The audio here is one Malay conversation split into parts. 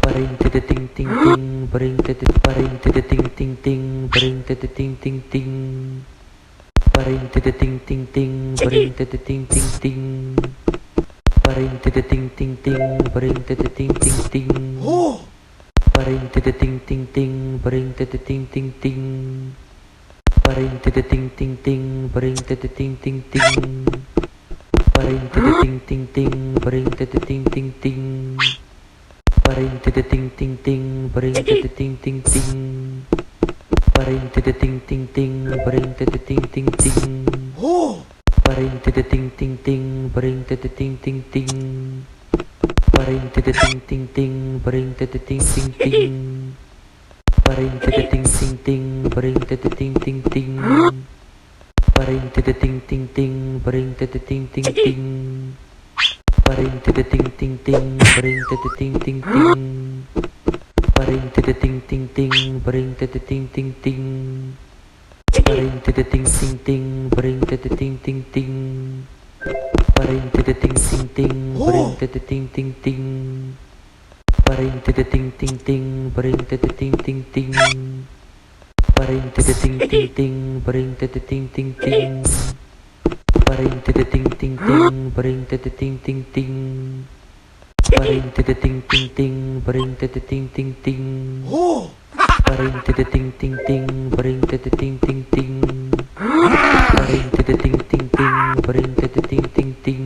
Paring tete ting ting ting, paring tete ting ting ting, paring tete ting ting ting. Paring tete ting ting ting, paring tete ting ting ting. Paring tete ting ting ting, paring tete ting ting ting. Paring tete ting ting ting, paring tete ting ting ting. Paring tete ting ting ting, paring tete ting ting ting. Paring tete ting ting ting, paring tete ting ting ting. Paring tete ting ting ting, paring tete ting ting ting. Paring tete ting ting ting, paring tete ting ting ting. Paring tete ting ting ting, paring tete ting ting ting. Paring tete ting ting ting, paring tete ting ting ting. Paring tete ting ting ting, paring tete ting ting ting. Paring tete ting ting ting, paring tete ting ting ting. Paring tete ting ting ting, paring tete ting ting ting. Paring tete ting ting ting, paring tete ting ting ting. Paring tete ting ting ting, paring tete ting ting ting. Paring tete ting ting ting, paring tete ting ting ting. Paring tete ting ting ting, paring tete ting ting ting. Paring tete ting ting ting, paring tete ting ting ting. Paring tete ting ting ting, paring tete ting ting ting. Paring tete ting ting ting, paring tete ting ting ting. Paring tete ting ting ting, paring tete ting ting ting. Paring tete ting ting ting, paring tete ting ting ting. Paring tete ting ting ting, paring tete ting ting ting.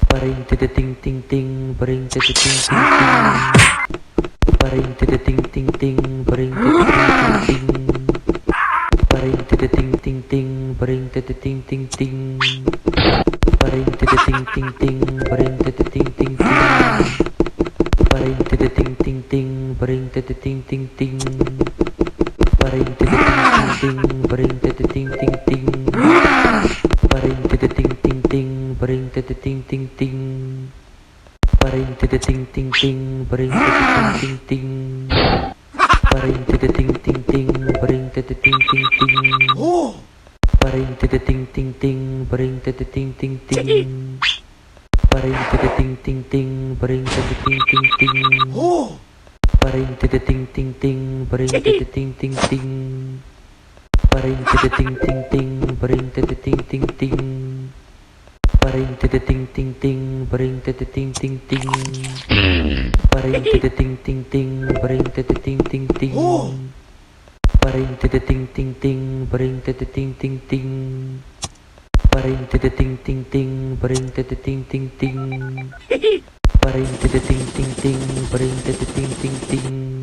Paring tete ting ting ting, paring tete ting ting ting. Paring tete ting ting ting, paring tete ting ting ting. Paring tete ting ting ting, paring tete ting ting ting. Paring tete ting ting ting, paring tete ting ting ting. Paring tete ting ting ting, paring tete ting ting ting. Paring tete ting ting ting, paring tete ting ting ting. Paring tete ting ting ting, paring tete ting ting ting. Paring tete ting ting ting, paring tete ting ting ting. Paring tete ting ting ting, paring tete ting ting ting. Paring tete ting ting ting, paring tete ting ting ting. Paring tete ting ting ting, paring tete ting ting ting. Paring tete ting ting ting, paring tete ting ting ting. Paring tete ting ting ting, paring tete ting ting ting. Paring tete ting ting ting, paring tete ting ting ting. Paring tete ting ting ting, paring tete ting ting ting. Paring tete ting ting ting, paring tete ting ting ting. Paring tete ting ting ting, paring tete ting ting ting.